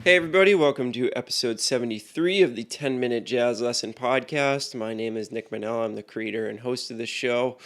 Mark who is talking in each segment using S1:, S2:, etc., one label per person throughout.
S1: Hey everybody, welcome to episode 73 of the 10-Minute Jazz Lesson Podcast. My name is Nick Manella. I'm the creator and host of the show.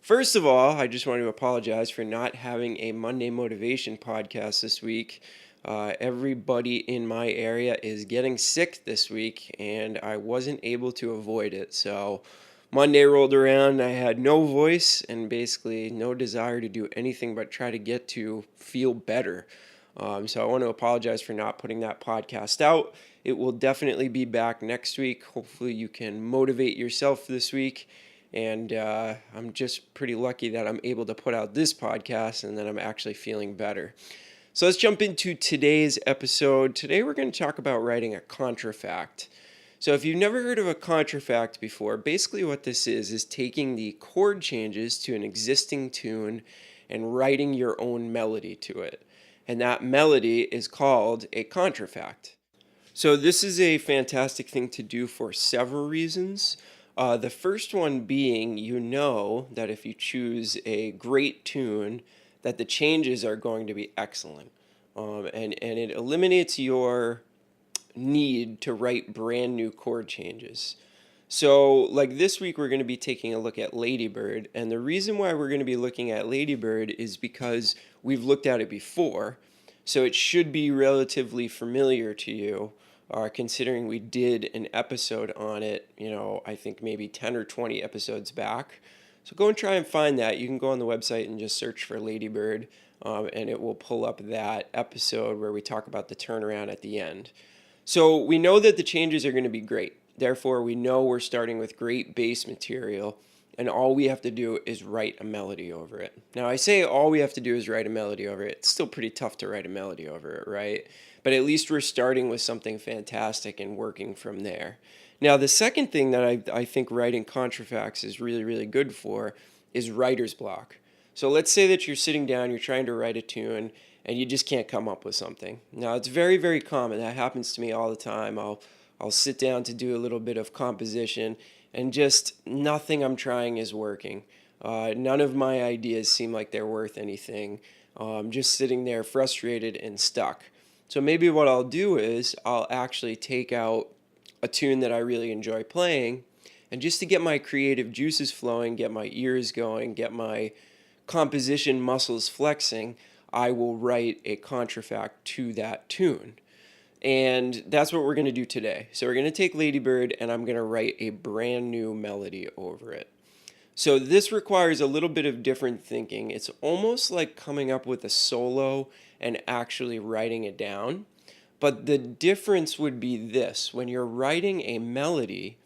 S1: First of all, I just want to apologize for not having a Monday Motivation podcast this week. Everybody in my area is getting sick this week, and I wasn't able to avoid it. So Monday rolled around, I had no voice and basically no desire to do anything but try to get to feel better. So I want to apologize for not putting that podcast out. It will definitely be back next week. Hopefully you can motivate yourself this week. And I'm just pretty lucky that I'm able to put out this podcast and that I'm actually feeling better. So let's jump into today's episode. Today we're going to talk about writing a contrafact. So if you've never heard of a contrafact before, basically what this is taking the chord changes to an existing tune and writing your own melody to it. And that melody is called a contrafact. So this is a fantastic thing to do for several reasons. The first one being, you know that if you choose a great tune, that the changes are going to be excellent. And it eliminates your need to write brand new chord changes. So like this week we're going to be taking a look at Ladybird, and the reason why we're going to be looking at Ladybird is because we've looked at it before, so it should be relatively familiar to you, considering we did an episode on it, I think maybe 10 or 20 episodes back. So go and try and find that. You can go on the website and just search for Ladybird, and it will pull up that episode where we talk about the turnaround at the end. So we know that the changes are going to be great. Therefore, we know we're starting with great bass material, and all we have to do is write a melody over it. Now, I say all we have to do is write a melody over it. It's still pretty tough to write a melody over it, right? But at least we're starting with something fantastic and working from there. Now, the second thing that I think writing contrafacts is really, really good for is writer's block. So let's say that you're sitting down, you're trying to write a tune, and you just can't come up with something. Now, it's very, very common. That happens to me all the time. I'll sit down to do a little bit of composition, and just nothing I'm trying is working. None of my ideas seem like they're worth anything. I'm just sitting there frustrated and stuck. So maybe what I'll do is I'll actually take out a tune that I really enjoy playing, and just to get my creative juices flowing, get my ears going, get my composition muscles flexing, I will write a contrafact to that tune. And that's what we're going to do today. So we're going to take Ladybird and I'm going to write a brand new melody over it. So this requires a little bit of different thinking. It's almost like coming up with a solo and actually writing it down. But the difference would be this: when you're writing a melody,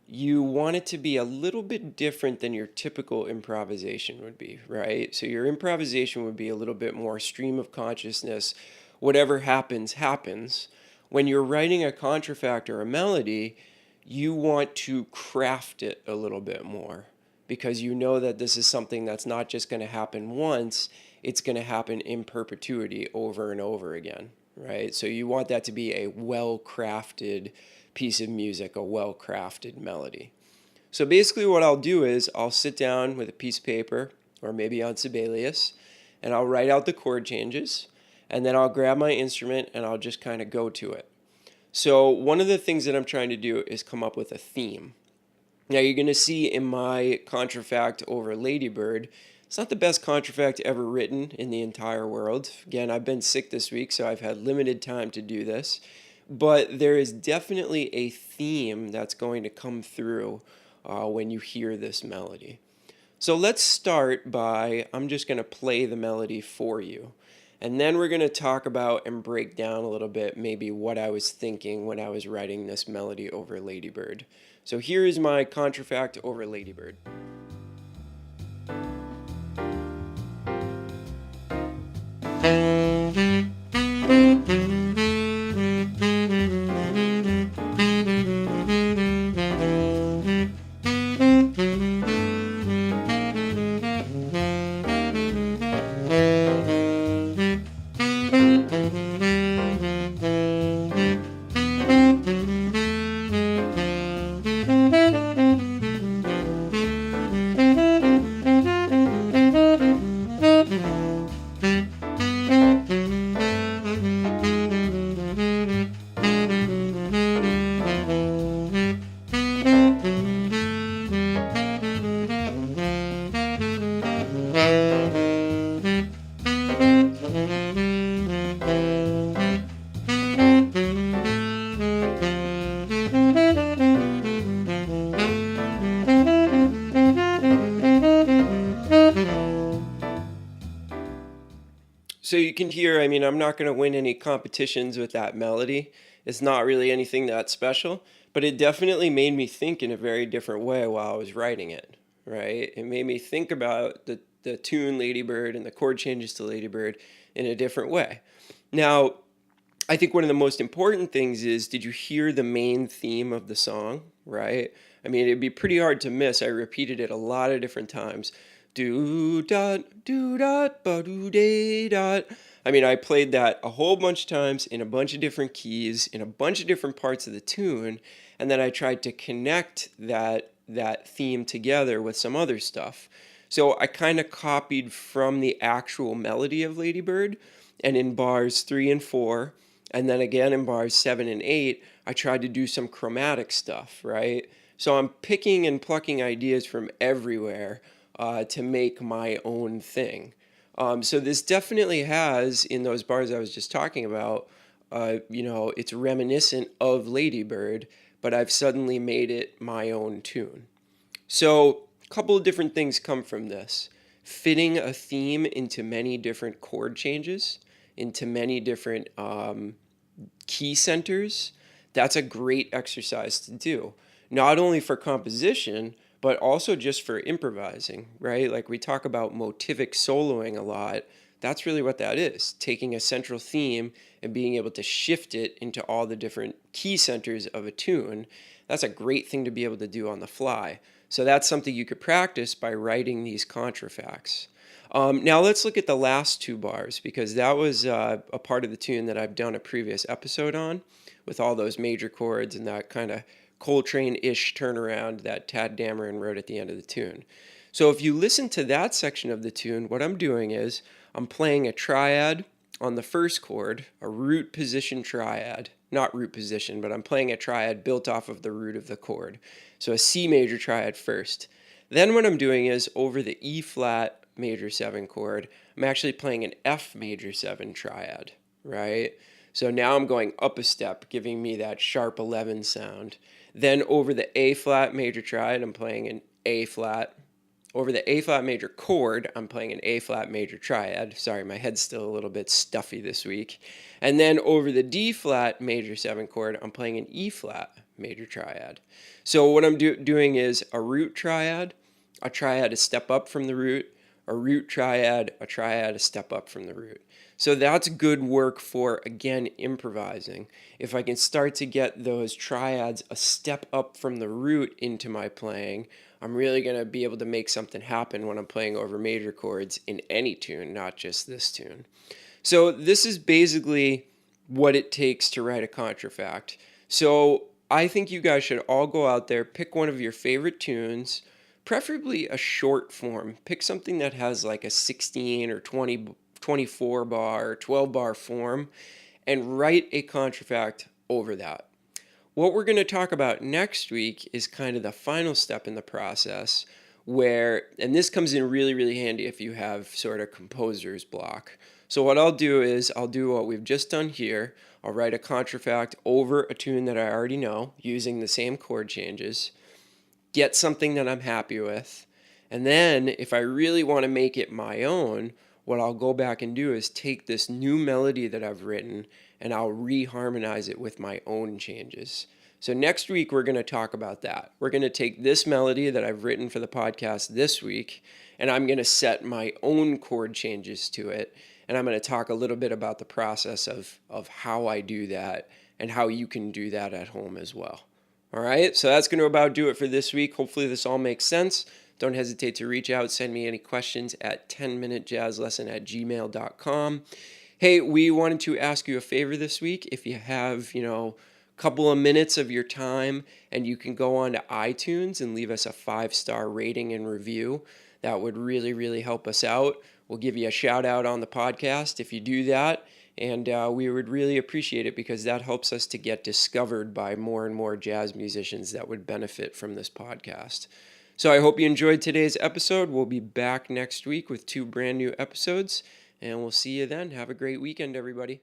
S1: you want it to be a little bit different than your typical improvisation would be, right? So your improvisation would be a little bit more stream of consciousness. Whatever happens, happens. When you're writing a contrafact or a melody, you want to craft it a little bit more, because you know that this is something that's not just going to happen once, it's going to happen in perpetuity over and over again, right? So you want that to be a well-crafted piece of music, a well-crafted melody. So basically what I'll do is I'll sit down with a piece of paper, or maybe on Sibelius, and I'll write out the chord changes, and then I'll grab my instrument and I'll just kind of go to it. So one of the things that I'm trying to do is come up with a theme. Now you're going to see in my contrafact over Ladybird, it's not the best contrafact ever written in the entire world. Again, I've been sick this week, so I've had limited time to do this. But there is definitely a theme that's going to come through when you hear this melody. So let's start by, I'm just going to play the melody for you. And then we're going to talk about and break down a little bit maybe what I was thinking when I was writing this melody over Ladybird. So here is my contrafact over Ladybird. So you can hear, I mean, I'm not going to win any competitions with that melody. It's not really anything that special, but it definitely made me think in a very different way while I was writing it, right? It made me think about the tune Ladybird and the chord changes to Ladybird in a different way. Now, I think one of the most important things is, did you hear the main theme of the song, right? I mean, it'd be pretty hard to miss. I repeated it a lot of different times. Do dot, ba do day dot. I mean, I played that a whole bunch of times in a bunch of different keys, in a bunch of different parts of the tune, and then I tried to connect that theme together with some other stuff. So I kind of copied from the actual melody of Ladybird, and in bars 3 and 4, and then again in bars 7 and 8, I tried to do some chromatic stuff, right? So I'm picking and plucking ideas from everywhere to make my own thing. So this definitely has, in those bars I was just talking about, it's reminiscent of Ladybird, but I've suddenly made it my own tune. So a couple of different things come from this. Fitting a theme into many different chord changes, into many different key centers, that's a great exercise to do. Not only for composition, but also just for improvising, right? Like we talk about motivic soloing a lot. That's really what that is, taking a central theme and being able to shift it into all the different key centers of a tune. That's a great thing to be able to do on the fly. So that's something you could practice by writing these contrafacts. Now let's look at the last two bars, because that was a part of the tune that I've done a previous episode on, with all those major chords and that kind of Coltrane-ish turnaround that Tad Dameron wrote at the end of the tune. So if you listen to that section of the tune, what I'm doing is I'm playing a triad on the first chord, a root position triad. Not root position, but I'm playing a triad built off of the root of the chord. So a C major triad first. Then what I'm doing is, over the E flat major 7 chord, I'm actually playing an F major 7 triad, right? So now I'm going up a step, giving me that sharp 11 sound. Then over the A flat major triad, I'm playing an A flat. Over the A flat major chord, I'm playing an A flat major triad. Sorry, my head's still a little bit stuffy this week. And then over the D flat major 7 chord, I'm playing an E flat major triad. So what I'm doing is a root triad, a triad a step up from the root, a root triad, a triad a step up from the root. So that's good work for, again, improvising. If I can start to get those triads a step up from the root into my playing, I'm really going to be able to make something happen when I'm playing over major chords in any tune, not just this tune. So this is basically what it takes to write a contrafact. So I think you guys should all go out there, pick one of your favorite tunes, preferably a short form. Pick something that has like a 16 or 24 bar or 12 bar form, and write a contrafact over that. What we're going to talk about next week is kind of the final step in the process, where, and this comes in really, really handy if you have sort of composer's block. So what I'll do is I'll do what we've just done here. I'll write a contrafact over a tune that I already know using the same chord changes, get something that I'm happy with, and then if I really want to make it my own, what I'll go back and do is take this new melody that I've written and I'll reharmonize it with my own changes. So next week we're going to talk about that. We're going to take this melody that I've written for the podcast this week, and I'm going to set my own chord changes to it, and I'm going to talk a little bit about the process of how I do that and how you can do that at home as well. All right, so that's going to about do it for this week. Hopefully this all makes sense. Don't hesitate to reach out, send me any questions at 10minutejazzlesson@gmail.com. Hey, we wanted to ask you a favor this week. If you have, a couple of minutes of your time and you can go on to iTunes and leave us a 5-star rating and review, that would really, really help us out. We'll give you a shout out on the podcast if you do that. And we would really appreciate it, because that helps us to get discovered by more and more jazz musicians that would benefit from this podcast. So I hope you enjoyed today's episode. We'll be back next week with 2 brand new episodes, and we'll see you then. Have a great weekend, everybody.